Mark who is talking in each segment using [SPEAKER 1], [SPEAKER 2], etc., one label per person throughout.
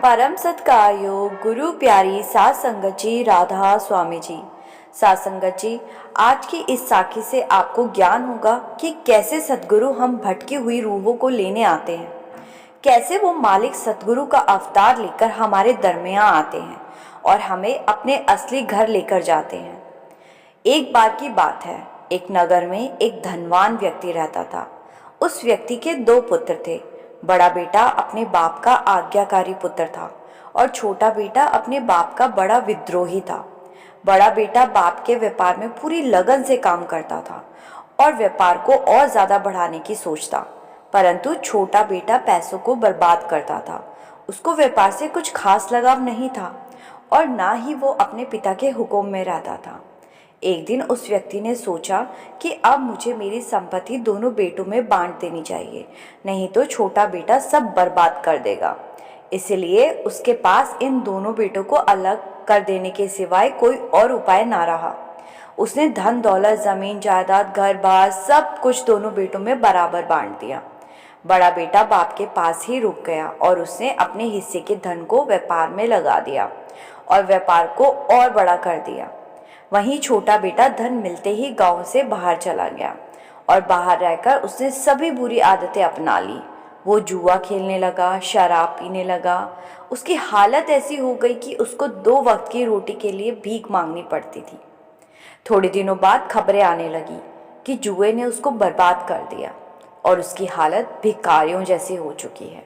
[SPEAKER 1] परम सत्कार्यो गुरु प्यारी सात संगत जी, राधा स्वामी जी। सात संगत जी, आज की इस साखी से आपको ज्ञान होगा कि कैसे सतगुरु हम भटकी हुई रूहों को लेने आते हैं, कैसे वो मालिक सतगुरु का अवतार लेकर हमारे दरमियान आते हैं और हमें अपने असली घर लेकर जाते हैं। एक बार की बात है, एक नगर में एक धनवान व्यक्ति रहता था। उस व्यक्ति के दो पुत्र थे। बड़ा बेटा अपने बाप का आज्ञाकारी पुत्र था और छोटा बेटा अपने बाप का बड़ा विद्रोही था। बड़ा बेटा बाप के व्यापार में पूरी लगन से काम करता था और व्यापार को और ज़्यादा बढ़ाने की सोचता, परंतु छोटा बेटा पैसों को बर्बाद करता था। उसको व्यापार से कुछ खास लगाव नहीं था और ना ही वो अपने पिता के हुक्म में रहता था। एक दिन उस व्यक्ति ने सोचा कि अब मुझे मेरी संपत्ति दोनों बेटों में बांट देनी चाहिए, नहीं तो छोटा बेटा सब बर्बाद कर देगा। इसलिए उसके पास इन दोनों बेटों को अलग कर देने के सिवाय कोई और उपाय ना रहा। उसने धन दौलत, जमीन जायदाद, घर बार सब कुछ दोनों बेटों में बराबर बांट दिया। बड़ा बेटा बाप के पास ही रुक गया और उसने अपने हिस्से के धन को व्यापार में लगा दिया और व्यापार को और बड़ा कर दिया। वहीं छोटा बेटा धन मिलते ही गांव से बाहर चला गया और बाहर रहकर उसने सभी बुरी आदतें अपना ली। वो जुआ खेलने लगा, शराब पीने लगा। उसकी हालत ऐसी हो गई कि उसको 2 वक्त की रोटी के लिए भीख मांगनी पड़ती थी। थोड़े दिनों बाद खबरें आने लगी कि जुए ने उसको बर्बाद कर दिया और उसकी हालत भिखारियों जैसी हो चुकी है।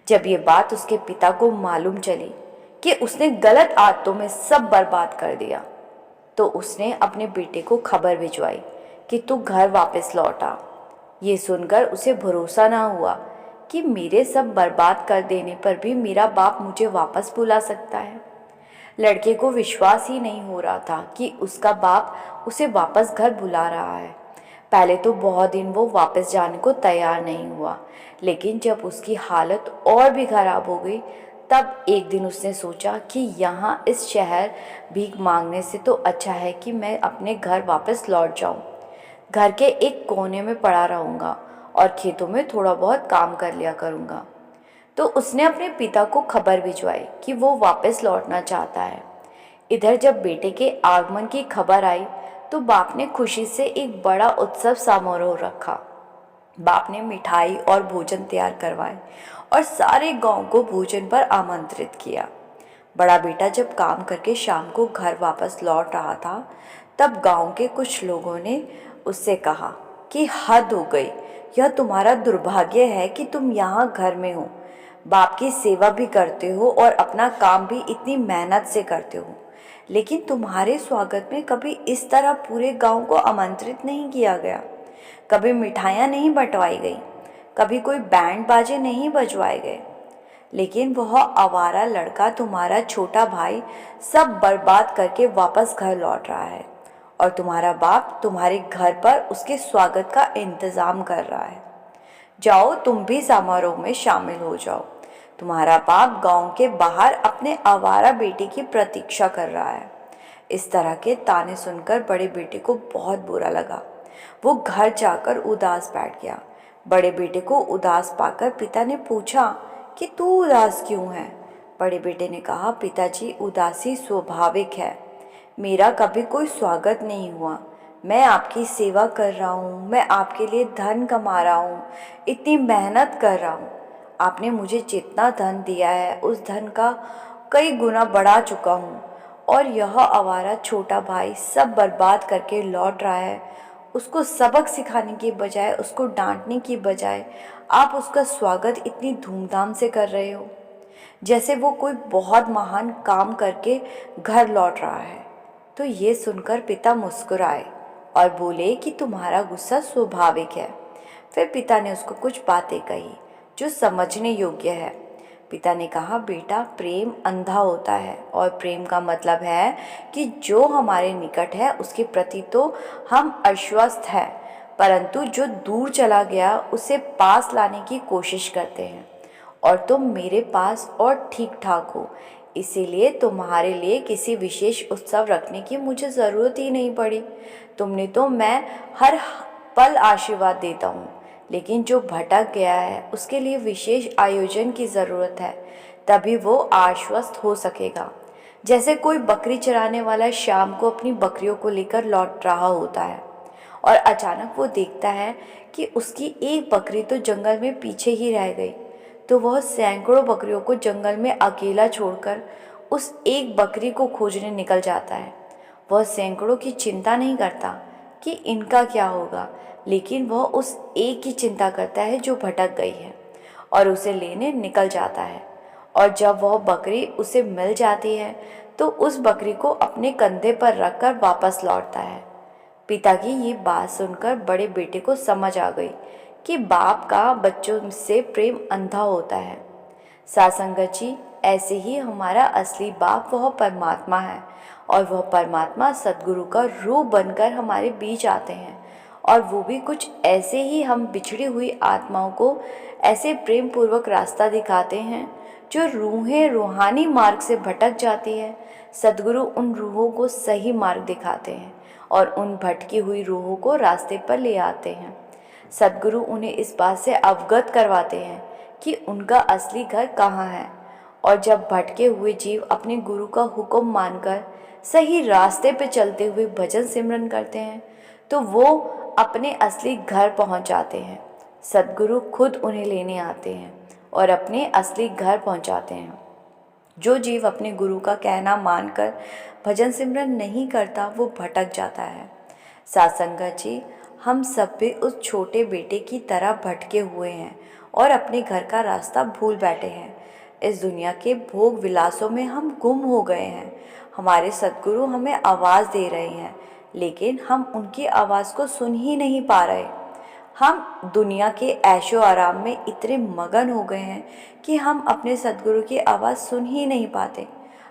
[SPEAKER 1] जब ये बात उसके पिता को मालूम चली कि उसने गलत आदतों में सब बर्बाद कर दिया, तो उसने अपने बेटे को खबर भिजवाई कि तू घर वापस लौट आ। ये सुनकर उसे भरोसा ना हुआ कि मेरे सब बर्बाद कर देने पर भी मेरा बाप मुझे वापस बुला सकता है। लड़के को विश्वास ही नहीं हो रहा था कि उसका बाप उसे वापस घर बुला रहा है। पहले तो बहुत दिन वो वापस जाने को तैयार नहीं हुआ, लेकिन जब उसकी हालत और भी खराब हो गई, तब एक दिन उसने सोचा कि यहाँ इस शहर भीख मांगने से तो अच्छा है कि मैं अपने घर वापस लौट जाऊँ। घर के एक कोने में पड़ा रहूँगा और खेतों में थोड़ा बहुत काम कर लिया करूँगा। तो उसने अपने पिता को खबर भिजवाई कि वो वापस लौटना चाहता है। इधर जब बेटे के आगमन की खबर आई तो बाप ने खुशी से एक बड़ा उत्सव समारोह रखा। बाप ने मिठाई और भोजन तैयार करवाए और सारे गांव को भोजन पर आमंत्रित किया। बड़ा बेटा जब काम करके शाम को घर वापस लौट रहा था, तब गांव के कुछ लोगों ने उससे कहा कि हद हो गई, यह तुम्हारा दुर्भाग्य है कि तुम यहाँ घर में हो, बाप की सेवा भी करते हो और अपना काम भी इतनी मेहनत से करते हो, लेकिन तुम्हारे स्वागत में कभी इस तरह पूरे गांव को आमंत्रित नहीं किया गया। कभी मिठाइयाँ नहीं बंटवाई गई, कभी कोई बैंड बाजे नहीं बजवाए गए, लेकिन वह आवारा लड़का तुम्हारा छोटा भाई सब बर्बाद करके वापस घर लौट रहा है और तुम्हारा बाप तुम्हारे घर पर उसके स्वागत का इंतज़ाम कर रहा है। जाओ, तुम भी समारोह में शामिल हो जाओ। तुम्हारा बाप गांव के बाहर अपने आवारा बेटे की प्रतीक्षा कर रहा है। इस तरह के ताने सुनकर बड़े बेटे को बहुत बुरा लगा। वो घर जाकर उदास बैठ गया। बड़े बेटे को उदास पाकर पिता ने पूछा कि तू उदास क्यों है? बड़े बेटे ने कहा, पिताजी, उदासी स्वाभाविक है। मेरा कभी कोई स्वागत नहीं हुआ। मैं आपकी सेवा कर रहा हूँ, मैं आपके लिए धन कमा रहा हूँ, इतनी मेहनत कर रहा हूँ। आपने मुझे जितना धन दिया है उस धन का कई गुना बढ़ा चुका हूँ और यह आवारा छोटा भाई सब बर्बाद करके लौट रहा है। उसको सबक सिखाने की बजाय, उसको डांटने की बजाय आप उसका स्वागत इतनी धूमधाम से कर रहे हो, जैसे वो कोई बहुत महान काम करके घर लौट रहा है। तो ये सुनकर पिता मुस्कुराए और बोले कि तुम्हारा गुस्सा स्वाभाविक है। फिर पिता ने उसको कुछ बातें कही जो समझने योग्य है। पिता ने कहा, बेटा, प्रेम अंधा होता है और प्रेम का मतलब है कि जो हमारे निकट है उसके प्रति तो हम आश्वस्त हैं, परंतु जो दूर चला गया उसे पास लाने की कोशिश करते हैं। और तुम मेरे पास और ठीक ठाक हो, इसीलिए तुम्हारे लिए किसी विशेष उत्सव रखने की मुझे ज़रूरत ही नहीं पड़ी। तुमने तो मैं हर पल आशीर्वाद देता हूँ, लेकिन जो भटक गया है उसके लिए विशेष आयोजन की ज़रूरत है, तभी वो आश्वस्त हो सकेगा। जैसे कोई बकरी चराने वाला शाम को अपनी बकरियों को लेकर लौट रहा होता है और अचानक वो देखता है कि उसकी एक बकरी तो जंगल में पीछे ही रह गई। तो वह सैकड़ों बकरियों को जंगल में अकेला छोड़कर उस एक बकरी को खोजने निकल जाता है। वह सैकड़ों की चिंता नहीं करता कि इनका क्या होगा, लेकिन वह उस एक की चिंता करता है जो भटक गई है और उसे लेने निकल जाता है। और जब वह बकरी उसे मिल जाती है तो उस बकरी को अपने कंधे पर रखकर वापस लौटता है। पिता की ये बात सुनकर बड़े बेटे को समझ आ गई कि बाप का बच्चों से प्रेम अंधा होता है। सासंगत जी, ऐसे ही हमारा असली बाप वह परमात्मा है और वह परमात्मा सद्गुरु का रूप बनकर हमारे बीच आते हैं और वो भी कुछ ऐसे ही हम बिछड़ी हुई आत्माओं को ऐसे प्रेम पूर्वक रास्ता दिखाते हैं जो रूहें रूहानी मार्ग से भटक जाती है। सद्गुरु उन रूहों को सही मार्ग दिखाते हैं और उन भटकी हुई रूहों को रास्ते पर ले आते हैं। सद्गुरु उन्हें इस बात से अवगत करवाते हैं कि उनका असली घर कहाँ है। और जब भटके हुए जीव अपने गुरु का हुक्म मानकर सही रास्ते पे चलते हुए भजन सिमरन करते हैं तो वो अपने असली घर पहुंच जाते हैं। सद्गुरु खुद उन्हें लेने आते हैं और अपने असली घर पहुंचाते हैं। जो जीव अपने गुरु का कहना मानकर भजन सिमरन नहीं करता वो भटक जाता है। सासंगत जी, हम सब भी उस छोटे बेटे की तरह भटके हुए हैं और अपने घर का रास्ता भूल बैठे हैं। इस दुनिया के भोग विलासों में हम गुम हो गए हैं। हमारे सद्गुरु हमें आवाज़ दे रहे हैं, लेकिन हम उनकी आवाज़ को सुन ही नहीं पा रहे। हम दुनिया के ऐशो आराम में इतने मगन हो गए हैं कि हम अपने सद्गुरु की आवाज़ सुन ही नहीं पाते।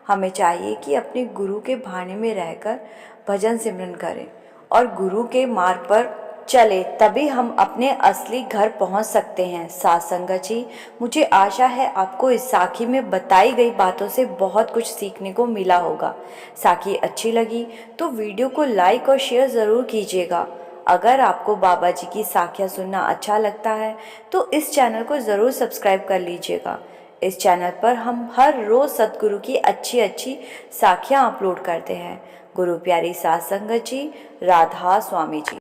[SPEAKER 1] हमें चाहिए कि अपने गुरु के भाने में रहकर भजन सिमरन करें और गुरु के मार्ग पर चले, तभी हम अपने असली घर पहुंच सकते हैं। सासंगत जी, मुझे आशा है आपको इस साखी में बताई गई बातों से बहुत कुछ सीखने को मिला होगा। साखी अच्छी लगी तो वीडियो को लाइक और शेयर ज़रूर कीजिएगा। अगर आपको बाबा जी की साखियाँ सुनना अच्छा लगता है तो इस चैनल को ज़रूर सब्सक्राइब कर लीजिएगा। इस चैनल पर हम हर रोज़ सतगुरु की अच्छी अच्छी साखियाँ अपलोड करते हैं। गुरु प्यारी सात संगत जी, राधा स्वामी जी।